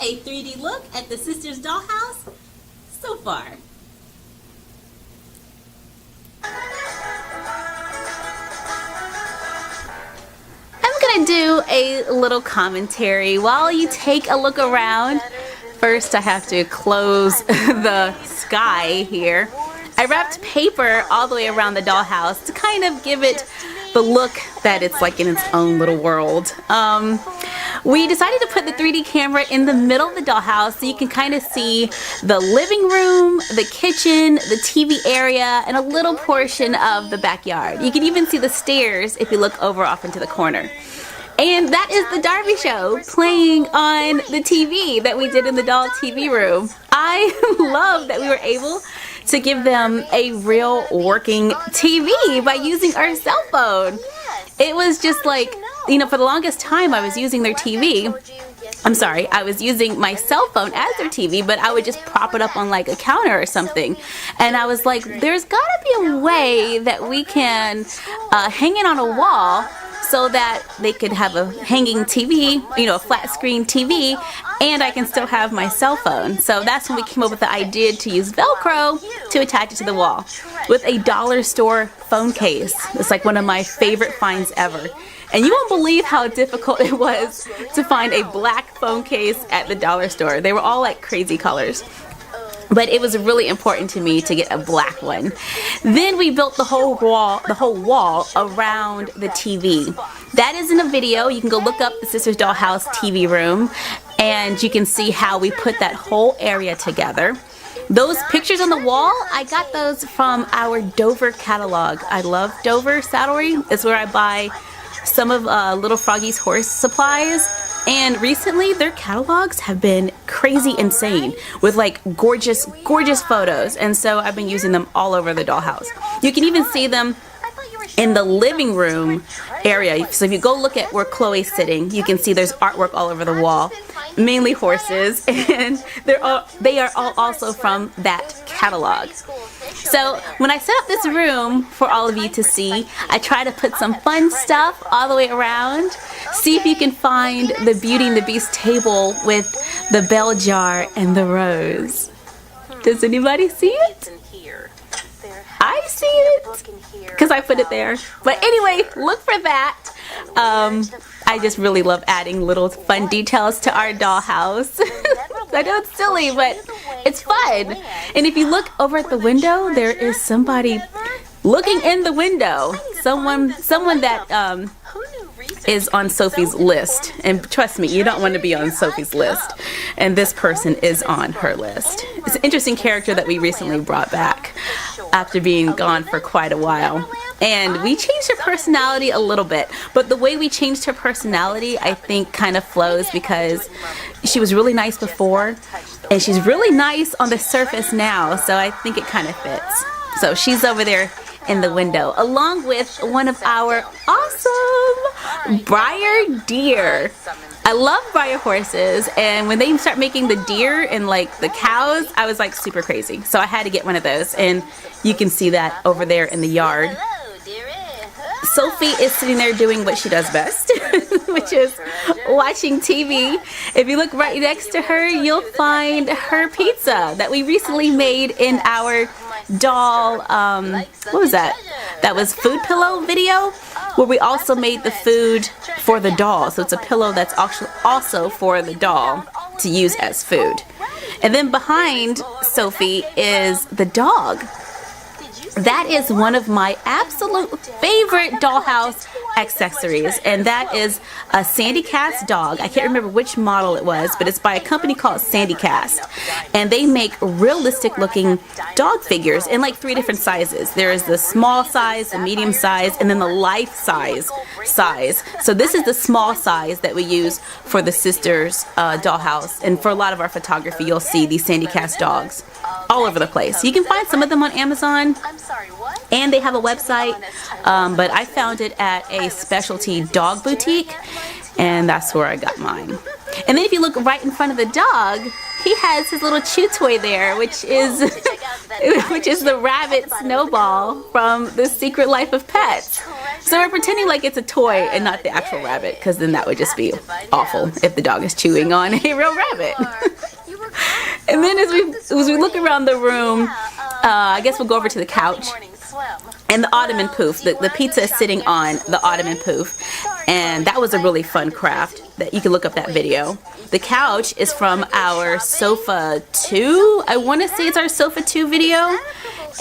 a 3D look at the Sisters Dollhouse so far. I'm gonna do a little commentary while you take a look around. First, I have to close the sky here. I wrapped paper all the way around the dollhouse to kind of give it the look that it's like in its own little world. We decided to put the 3D camera in the middle of the dollhouse so you can kind of see the living room, the kitchen, the TV area, and a little portion of the backyard. You can even see the stairs if you look over off into the corner. And that is the Darbie show playing on the TV that we did in the doll TV room. I love that we were able to give them a real working TV by using our cell phone. It was just like, you know, for the longest time I was using their TV. I was using my cell phone as their TV, but I would just prop it up on like a counter or something. And I was like, there's gotta be a way that we can hang it on a wall so that they could have a hanging TV, you know, a flat screen TV, and I can still have my cell phone. So that's when we came up with the idea to use Velcro to attach it to the wall with a dollar store phone case. It's like one of my favorite finds ever. And you won't believe how difficult it was to find a black phone case at the dollar store. They were all like crazy colors. But it was really important to me to get a black one. Then we built the whole wall around the TV. That is in a video. You can go look up the Sisters Dollhouse TV room and you can see how we put that whole area together. Those pictures on the wall, I got those from our Dover catalog. I love Dover saddlery. It's where I buy some of Little Froggy's horse supplies. And recently their catalogs have been crazy insane with like gorgeous photos, and so I've been using them all over the dollhouse. You can even see them in the living room area. So if you go look at where Chloe's sitting, you can see there's artwork all over the wall, mainly horses, and they are all also from that catalog. So when I set up this room for all of you to see, I try to put some fun stuff all the way around. See if you can find the Beauty and the Beast table with the bell jar and the rose. Does anybody see it? I see it because I put it there. But anyway, look for that. I just really love adding little fun details to our dollhouse. I know it's silly, but it's fun. And if you look over at the window, there is somebody looking in the window. Someone that is on Sophie's list. And trust me, you don't want to be on Sophie's list. And this person is on her list. It's an interesting character that we recently brought back after being gone for quite a while. And we changed her personality a little bit, but the way we changed her personality I think kind of flows because she was really nice before and she's really nice on the surface now, so I think it kind of fits. So she's over there in the window along with one of our awesome Breyer deer. I love Breyer horses, and when they start making the deer and like the cows, I was like super crazy. So I had to get one of those, and you can see that over there in the yard. Sophie is sitting there doing what she does best, which is watching TV. If you look right next to her, you'll find her pizza that we recently made in our doll, what was that? That was food pillow video, where we also made the food for the doll. So it's a pillow that's also for the doll to use as food. And then behind Sophie is the dog. That is one of my absolute favorite dollhouse accessories, and that is a Sandy Cast dog. I can't remember which model it was, but it's by a company called Sandy Cast, and they make realistic looking dog figures in like 3 different sizes. There is the small size, the medium size, and then the life size. So this is the small size that we use for the Sisters Dollhouse, and for a lot of our photography you'll see these Sandy Cast dogs all over the place. You can find some of them on Amazon, and they have a website, but I found it at a specialty dog boutique, and that's where I got mine. And then if you look right in front of the dog, he has his little chew toy there, which is the rabbit Snowball from The Secret Life of Pets. So we're pretending like it's a toy and not the actual rabbit, because then that would just be awful if the dog is chewing on a real rabbit. And then as we look around the room, I guess we'll go over to the couch. And the ottoman poof, the pizza is sitting on the ottoman poof, and that was a really fun craft. That you can look up that video. The couch is from our Sofa 2. I want to say it's our Sofa 2 video,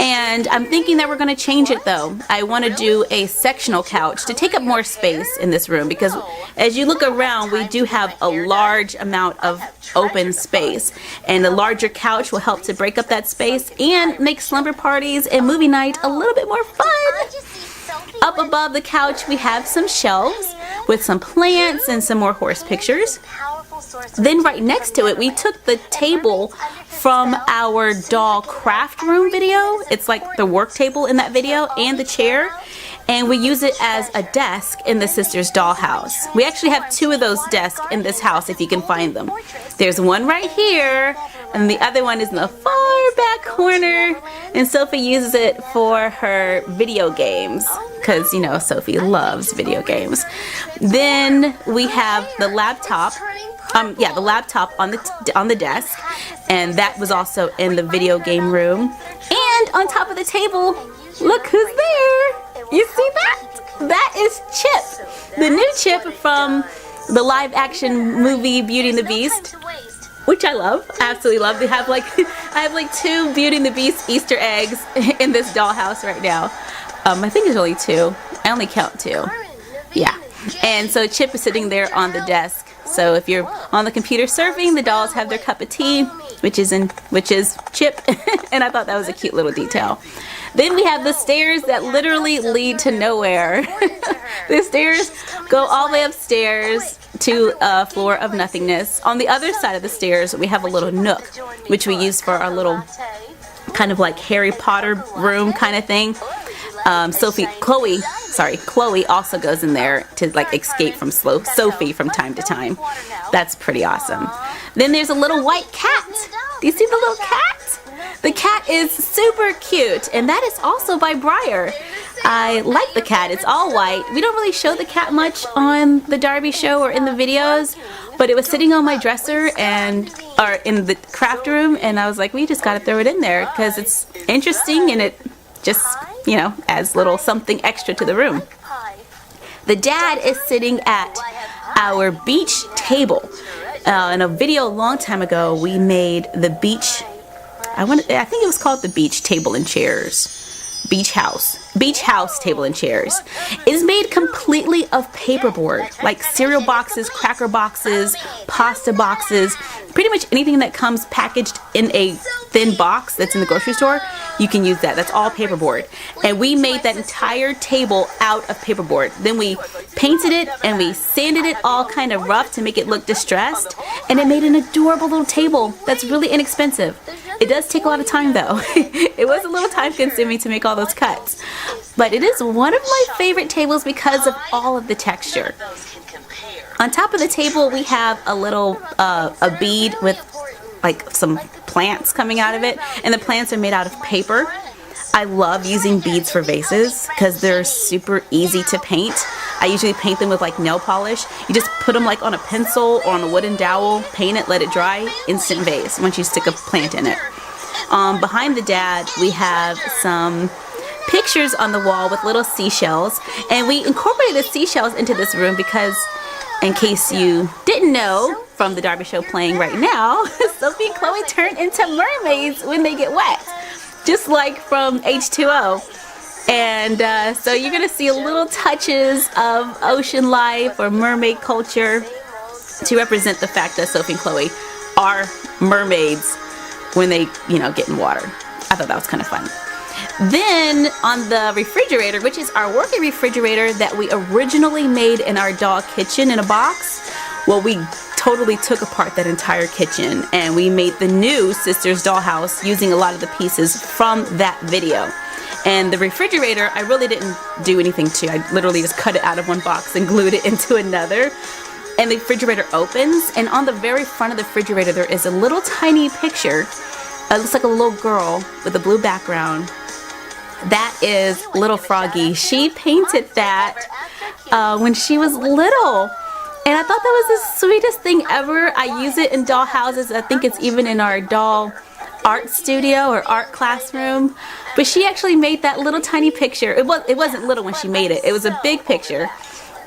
and I'm thinking that we're going to change it though. I want to do a sectional couch to take up more space in this room, because as you look around, we do have a large amount of open space, and a larger couch will help to break up that space and make slumber parties and movie night a little bit more fun. Up above the couch we have some shelves with some plants and some more horse pictures. Then right next to it we took the table from our doll craft room video. It's like the work table in that video, and the chair, and we use it as a desk in the Sisters Dollhouse. We actually have 2 of those desks in this house if you can find them. There's one right here, and the other one is in the far back corner, and Sophie uses it for her video games, because you know Sophie loves video games. Then we have the laptop. The laptop on the desk, and that was also in the video game room. And on top of the table, look who's there! You see that? That is Chip, the new Chip from the live action movie Beauty and the Beast, which I love. I absolutely love. I have like 2 Beauty and the Beast Easter eggs in this dollhouse right now. I think there's only 2. I only count 2. Yeah. And so Chip is sitting there on the desk. So if you're on the computer surfing, the dolls have their cup of tea, which is Chip. And I thought that was a cute little detail. Then we have the stairs that literally lead to nowhere. The stairs go all the way upstairs to a floor of nothingness. On the other side of the stairs, we have a little nook, which we use for our little kind of like Harry Potter room kind of thing. Chloe also goes in there to like escape from Sophie from time to time. That's pretty awesome. Then there's a little white cat. Do you see the little cat? The cat is super cute, and that is also by Briar. I like the cat. It's all white. We don't really show the cat much on the Darbie show or in the videos, but it was sitting on my dresser or in the craft room, and I was like, we just gotta throw it in there because it's interesting and it just, you know, adds little something extra to the room. The dad is sitting at our beach table. In a video a long time ago, we made the beach, I think it was called the beach table and chairs. Beach house table and chairs. It is made completely of paperboard, like cereal boxes, cracker boxes, pasta boxes, pretty much anything that comes packaged in a thin box that's in the grocery store, you can use that. That's all paperboard. And we made that entire table out of paperboard. Then we painted it and we sanded it all kind of rough to make it look distressed, and it made an adorable little table that's really inexpensive. It does take a lot of time though. It was a little time consuming to make all those cuts. But it is one of my favorite tables because of all of the texture. On top of the table we have a little a bead with like some plants coming out of it, and the plants are made out of paper. I love using beads for vases because they're super easy to paint. I usually paint them with like nail polish. You just put them like on a pencil or on a wooden dowel, paint it, let it dry, instant vase once you stick a plant in it. Behind the dad we have some pictures on the wall with little seashells, and we incorporated the seashells into this room because, in case you didn't know from the Darbie show playing right now, Sophie and Chloe turn into mermaids when they get wet, just like from H2O. And so you're going to see little touches of ocean life or mermaid culture to represent the fact that Sophie and Chloe are mermaids when they, you know, get in water. I thought that was kind of fun. Then on the refrigerator, which is our working refrigerator that we originally made in our doll kitchen in a box, well, we totally took apart that entire kitchen and we made the new Sisters Dollhouse using a lot of the pieces from that video. And the refrigerator, I really didn't do anything to. I literally just cut it out of one box and glued it into another. And the refrigerator opens, and on the very front of the refrigerator there is a little tiny picture. It looks like a little girl with a blue background That is little Froggy. She painted that when she was little. And I thought that was the sweetest thing ever. I use it in doll houses. I think it's even in our doll art studio or art classroom. But she actually made that little tiny picture. It wasn't little when she made it. It was a big picture.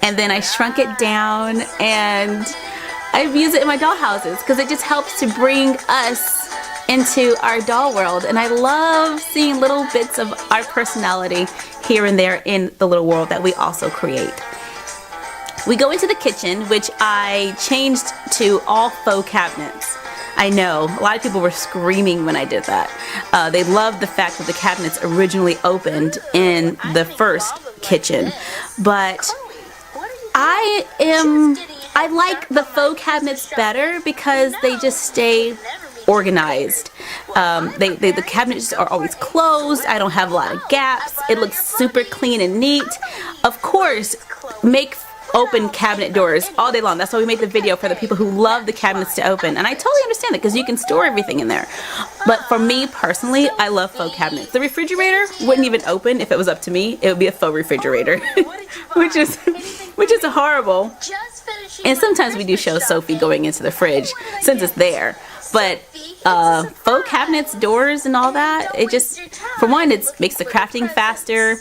And then I shrunk it down and I use it in my doll houses because it just helps to bring us into our doll world. And I love seeing little bits of our personality here and there in the little world that we also create. We go into the kitchen, which I changed to all faux cabinets. I know, a lot of people were screaming when I did that. They loved the fact that the cabinets originally opened in the first kitchen. But I like the faux cabinets better because they just stay organized. The cabinets are always closed. I don't have a lot of gaps. It looks super clean and neat. Of course, make open cabinet doors all day long. That's why we made the video for the people who love the cabinets to open. And I totally understand that because you can store everything in there. But for me personally, I love faux cabinets. The refrigerator wouldn't even open if it was up to me. It would be a faux refrigerator, which is horrible. And sometimes we do show Sophie going into the fridge since it's there. But faux cabinets, doors, and all that, it just, for one, it makes the crafting faster.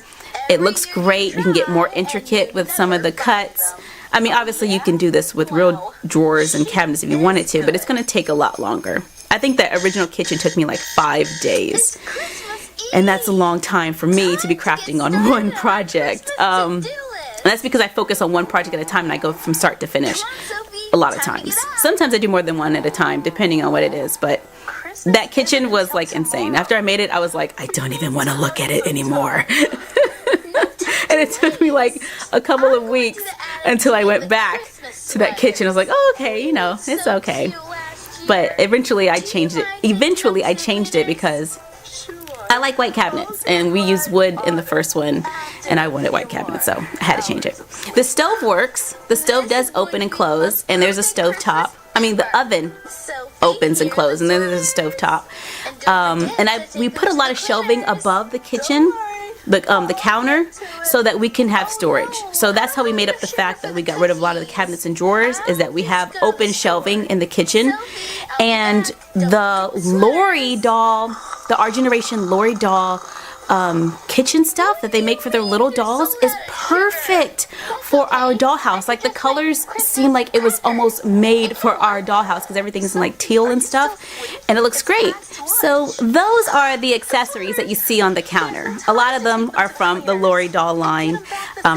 It looks great. You can get more intricate with some of the cuts. I mean, obviously you can do this with real drawers and cabinets if you wanted to, but it's going to take a lot longer. I think that original kitchen took me like 5 days. And that's a long time for me to be crafting on one project. And that's because I focus on one project at a time and I go from start to finish a lot of times. Sometimes I do more than one at a time, depending on what it is. But that kitchen was like insane. After I made it, I was like, I don't even want to look at it anymore. And it took me like a couple of weeks until I went back to that kitchen. I was like, oh, okay, you know, it's okay. But eventually I changed it because I like white cabinets, and we used wood in the first one, and I wanted white cabinets, so I had to change it. The stove works. The stove does open and close, and there's a stove top. I mean, the oven opens and closes, and then there's a stove top. And we put a lot of shelving above the kitchen, the counter, so that we can have storage. So that's how we made up the fact that we got rid of a lot of the cabinets and drawers, is that we have open shelving in the kitchen. And the Lori doll, the Our Generation Lori doll kitchen stuff that they make for their little dolls is perfect for our dollhouse. Like, the colors seem like it was almost made for our dollhouse because everything's in like teal and stuff, and it looks great. So those are the accessories that you see on the counter. A lot of them are from the Lori doll line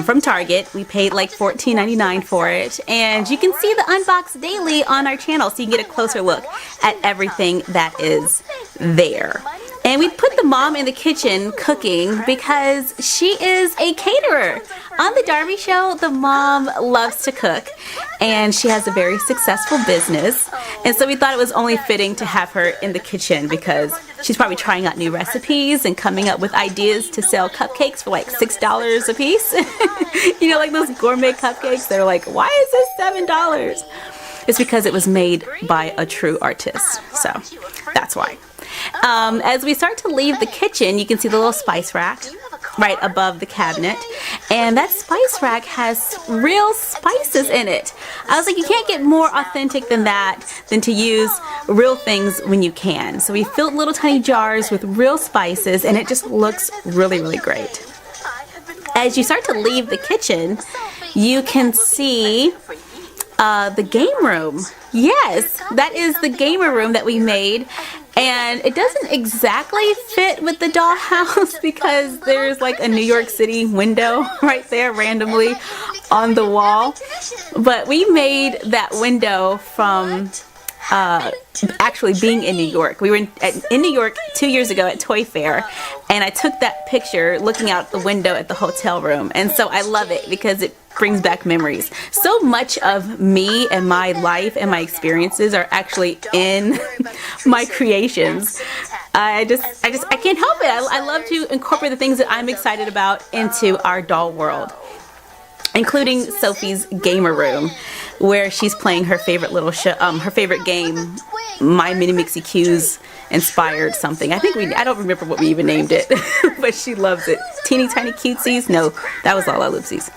from Target. We paid like $14.99 for it, and you can see the unbox daily on our channel, so you can get a closer look at everything that is there. And we put the mom in the kitchen cooking because she is a caterer. On the Darbie show, the mom loves to cook, and she has a very successful business. And so we thought it was only fitting to have her in the kitchen because she's probably trying out new recipes and coming up with ideas to sell cupcakes for like $6 a piece. You know, like those gourmet cupcakes. They're like, why is this $7? It's because it was made by a true artist. So that's why. As we start to leave the kitchen, you can see the little spice rack right above the cabinet, and that spice rack has real spices in it. I was like, you can't get more authentic than that, than to use real things when you can. So we filled little tiny jars with real spices, and it just looks really, really great. As you start to leave the kitchen, you can see the game room. Yes, that is the gamer room that we made. And it doesn't exactly fit with the dollhouse because there's like a New York City window right there randomly on the wall. But we made that window from actually being in New York. We were in New York 2 years ago at Toy Fair, and I took that picture looking out the window at the hotel room. And so I love it because it brings back memories. So much of me and my life and my experiences are actually in my creations. I can't help it. I love to incorporate the things that I'm excited about into our doll world, including Sophie's gamer room, where she's playing her favorite little show, her favorite game, My Mini Mixie Q's inspired something. I don't remember what we even named it, but she loves it. Teeny Tiny Cutesies? No, that was Lala Loopsies.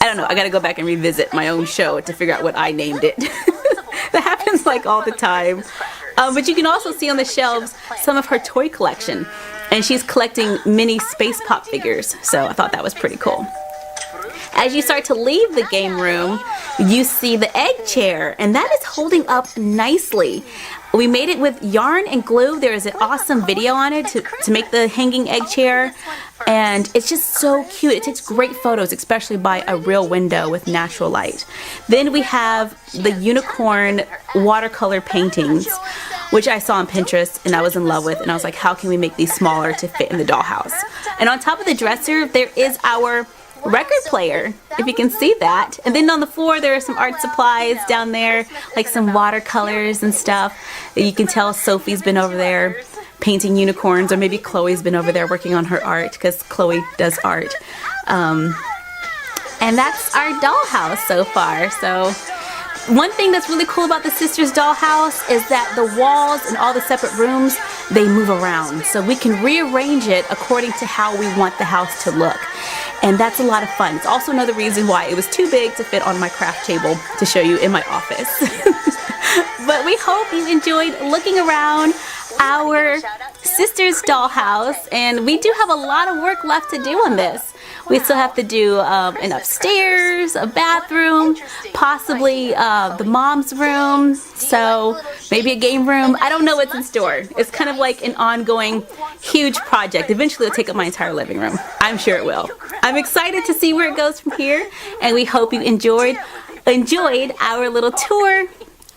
I don't know, I gotta go back and revisit my own show to figure out what I named it. That happens like all the time. But you can also see on the shelves some of her toy collection. And she's collecting mini Space Pop figures, so I thought that was pretty cool. As you start to leave the game room, you see the egg chair, and that is holding up nicely. We made it with yarn and glue. There is an awesome video on it to make the hanging egg chair, and it's just so cute. It takes great photos, especially by a real window with natural light. Then we have the unicorn watercolor paintings, which I saw on Pinterest and I was in love with, and I was like, how can we make these smaller to fit in the dollhouse? And on top of the dresser, there is our record player, if you can see that. And then on the floor there are some art supplies down there, like some watercolors and stuff. You can tell Sophie's been over there painting unicorns, or maybe Chloe's been over there working on her art, because Chloe does art. And that's our dollhouse so far. So one thing that's really cool about the Sisters Dollhouse is that the walls and all the separate rooms, they move around. So we can rearrange it according to how we want the house to look. And that's a lot of fun. It's also another reason why it was too big to fit on my craft table to show you in my office. But we hope you enjoyed looking around our Sisters Dollhouse, and we do have a lot of work left to do on this. We still have to do an upstairs, a bathroom, possibly the mom's room, so maybe a game room. I don't know what's in store. It's kind of like an ongoing huge project. Eventually it'll take up my entire living room. I'm sure it will. I'm excited to see where it goes from here, and we hope you enjoyed our little tour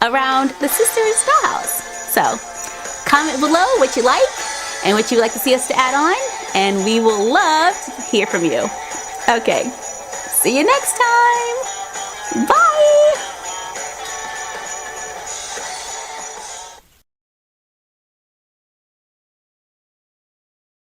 around the Sisters Dollhouse. So comment below what you like and what you'd like to see us to add on, and we will love to hear from you. Okay, see you next time. Bye!